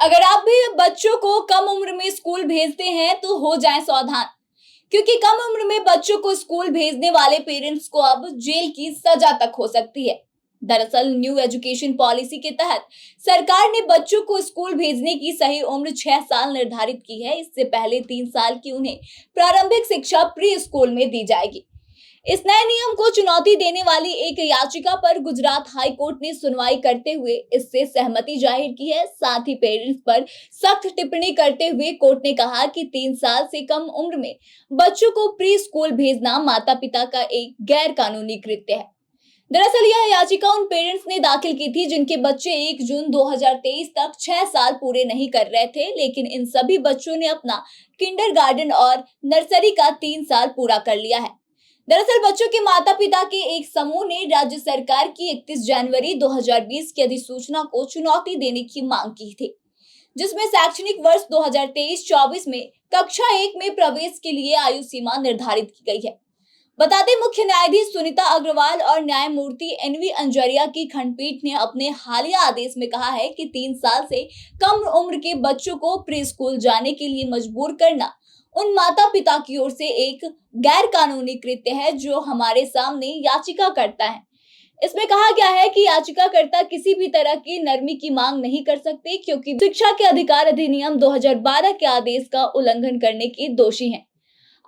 अगर आप भी बच्चों को कम उम्र में स्कूल भेजते हैं तो हो जाएं सावधान, क्योंकि कम उम्र में बच्चों को स्कूल भेजने वाले पेरेंट्स को अब जेल की सजा तक हो सकती है। दरअसल न्यू एजुकेशन पॉलिसी के तहत सरकार ने बच्चों को स्कूल भेजने की सही उम्र 6 साल निर्धारित की है। इससे पहले 3 साल की उन्हें प्रारंभिक शिक्षा प्री स्कूल में दी जाएगी। इस नए नियम को चुनौती देने वाली एक याचिका पर गुजरात हाई कोर्ट ने सुनवाई करते हुए इससे सहमति जाहिर की है। साथ ही पेरेंट्स पर सख्त टिप्पणी करते हुए कोर्ट ने कहा कि 3 साल से कम उम्र में बच्चों को प्री स्कूल भेजना माता पिता का एक गैर कानूनी कृत्य है। दरअसल यह याचिका उन पेरेंट्स ने दाखिल की थी जिनके बच्चे 1 जून 2023 तक 6 साल पूरे नहीं कर रहे थे, लेकिन इन सभी बच्चों ने अपना किंडरगार्टन और नर्सरी का 3 साल पूरा कर लिया है। दरअसल बच्चों के माता पिता के एक समूह ने राज्य सरकार की 31 जनवरी 2020 की अधिसूचना को चुनौती देने की मांग की थी, जिसमें शैक्षणिक वर्ष 2023-24 में कक्षा 1 में प्रवेश के लिए आयु सीमा निर्धारित की गई है। बता दें, मुख्य न्यायाधीश सुनीता अग्रवाल और न्यायमूर्ति एनवी अंजरिया की खंडपीठ ने अपने हालिया आदेश में कहा है कि 3 साल से कम उम्र के बच्चों को प्री स्कूल जाने के लिए मजबूर करना उन माता पिता की ओर से एक गैर कानूनी कृत्य है जो हमारे सामने याचिका करता है। इसमें कहा गया है कि याचिकाकर्ता किसी भी तरह की नरमी की मांग नहीं कर सकते, क्योंकि शिक्षा के अधिकार अधिनियम 2012 के आदेश का उल्लंघन करने के दोषी हैं।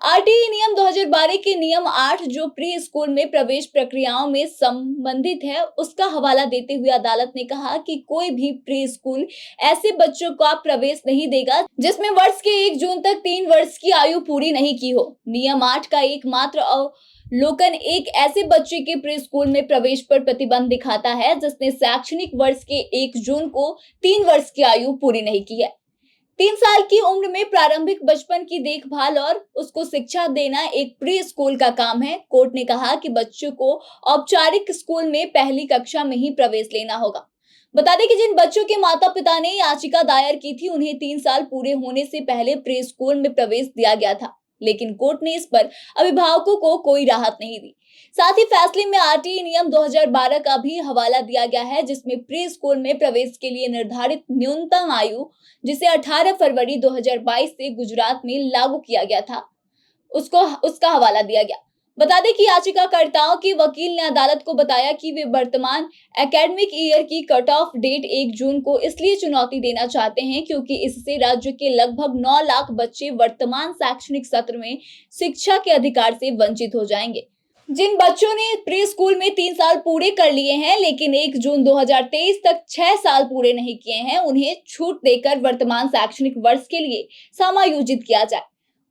आरटीई नियम 2012 के नियम 8 जो प्री स्कूल में प्रवेश प्रक्रियाओं में संबंधित है, उसका हवाला देते हुए अदालत ने कहा कि कोई भी प्री स्कूल ऐसे बच्चों का प्रवेश नहीं देगा जिसमें वर्ष के 1 जून तक 3 वर्ष की आयु पूरी नहीं की हो। नियम 8 का एकमात्र अवलोकन एक ऐसे बच्चे के प्री स्कूल में प्रवेश पर प्रतिबंध दिखाता है जिसने शैक्षणिक वर्ष के 1 जून को 3 वर्ष की आयु पूरी नहीं की है। 3 साल की उम्र में प्रारंभिक बचपन की देखभाल और उसको शिक्षा देना एक प्री स्कूल का काम है। कोर्ट ने कहा कि बच्चों को औपचारिक स्कूल में पहली कक्षा में ही प्रवेश लेना होगा। बता दें कि जिन बच्चों के माता पिता ने याचिका दायर की थी उन्हें 3 साल पूरे होने से पहले प्री स्कूल में प्रवेश दिया गया था, लेकिन कोर्ट ने इस पर अभिभावकों को कोई राहत नहीं दी। साथ ही फैसले में आरटीई नियम 2012 का भी हवाला दिया गया है, जिसमें प्री स्कूल में प्रवेश के लिए निर्धारित न्यूनतम आयु, जिसे 18 फरवरी 2022 से गुजरात में लागू किया गया था, उसका हवाला दिया गया। बता दें कि याचिकाकर्ताओं के वकील ने अदालत को बताया कि वे वर्तमान एकेडमिक ईयर की कट ऑफ डेट 1 जून को इसलिए चुनौती देना चाहते हैं क्योंकि इससे राज्य के लगभग 9 लाख बच्चे वर्तमान शैक्षणिक सत्र में शिक्षा के अधिकार से वंचित हो जाएंगे। जिन बच्चों ने प्री स्कूल में 3 साल पूरे कर लिए हैं लेकिन 1 जून 2023 तक 6 साल पूरे नहीं किए हैं, उन्हें छूट देकर वर्तमान शैक्षणिक वर्ष के लिए समायोजित किया जाए।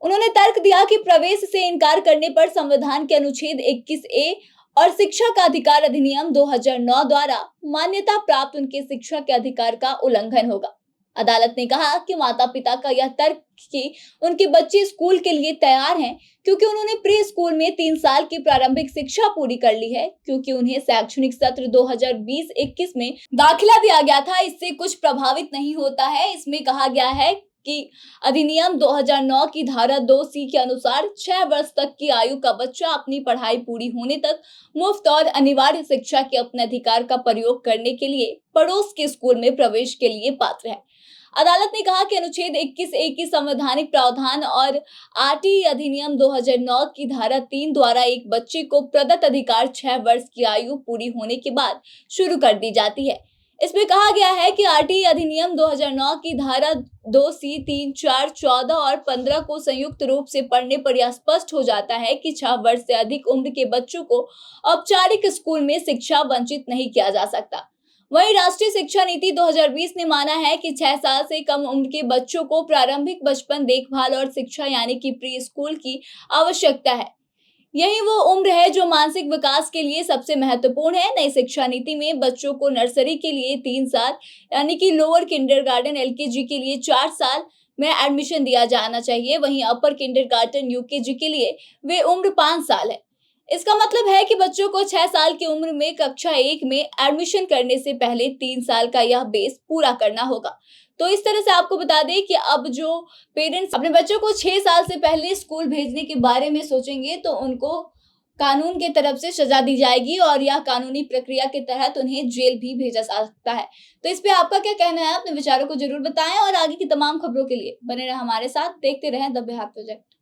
उन्होंने तर्क दिया कि प्रवेश से इनकार करने पर संविधान के अनुच्छेद 21A और शिक्षा का अधिकार अधिनियम 2009 द्वारा मान्यता प्राप्त उनके शिक्षा के अधिकार का उल्लंघन होगा। अदालत ने कहा कि माता पिता का यह तर्क कि उनके बच्चे स्कूल के लिए तैयार हैं क्योंकि उन्होंने प्री स्कूल में 3 साल की प्रारंभिक शिक्षा पूरी कर ली है, क्योंकि उन्हें शैक्षणिक सत्र 2020-21 में दाखिला दिया गया था, इससे कुछ प्रभावित नहीं होता है। इसमें कहा गया है कि अधिनियम 2009 की धारा 2C के अनुसार 6 वर्ष तक की आयु का बच्चा अपनी पढ़ाई पूरी होने तक मुफ्त और अनिवार्य शिक्षा के अपने अधिकार का प्रयोग करने के लिए पड़ोस के स्कूल में प्रवेश के लिए पात्र है। अदालत ने कहा कि अनुच्छेद 21A की संवैधानिक प्रावधान और आरटीई अधिनियम 2009 की धारा 3 द्वारा एक बच्चे को प्रदत्त अधिकार 6 वर्ष की आयु पूरी होने के बाद शुरू कर दी जाती है। इसमें कहा गया है कि आरटीई अधिनियम 2009 की धारा 2C, 3, 4, 14 और 15 को संयुक्त रूप से पढ़ने पर यह स्पष्ट हो जाता है कि 6 वर्ष से अधिक उम्र के बच्चों को औपचारिक स्कूल में शिक्षा वंचित नहीं किया जा सकता। वहीं राष्ट्रीय शिक्षा नीति 2020 ने माना है कि 6 साल से कम उम्र के बच्चों को प्रारंभिक बचपन देखभाल और शिक्षा यानी कि प्री स्कूल की आवश्यकता है। यही वो उम्र है जो मानसिक विकास के लिए सबसे महत्वपूर्ण है। नई शिक्षा नीति में बच्चों को नर्सरी के लिए 3 साल यानी कि लोअर किंडरगार्टन एलकेजी के लिए 4 साल में एडमिशन दिया जाना चाहिए। वहीं अपर किंडरगार्टन यूकेजी के लिए वे उम्र 5 साल है। इसका मतलब है कि बच्चों को 6 साल की उम्र में कक्षा 1 में एडमिशन करने से पहले 3 साल का यह बेस पूरा करना होगा। तो इस तरह से आपको बता दें कि अब जो पेरेंट्स अपने बच्चों को 6 साल से पहले स्कूल भेजने के बारे में सोचेंगे तो उनको कानून की तरफ से सजा दी जाएगी और यह कानूनी प्रक्रिया के तहत उन्हें जेल भी भेजा जा सकता है। तो इस पे आपका क्या कहना है? अपने विचारों को जरूर बताएं और आगे की तमाम खबरों के लिए बने रहे हमारे साथ, देखते रहें द बिहार प्रोजेक्ट।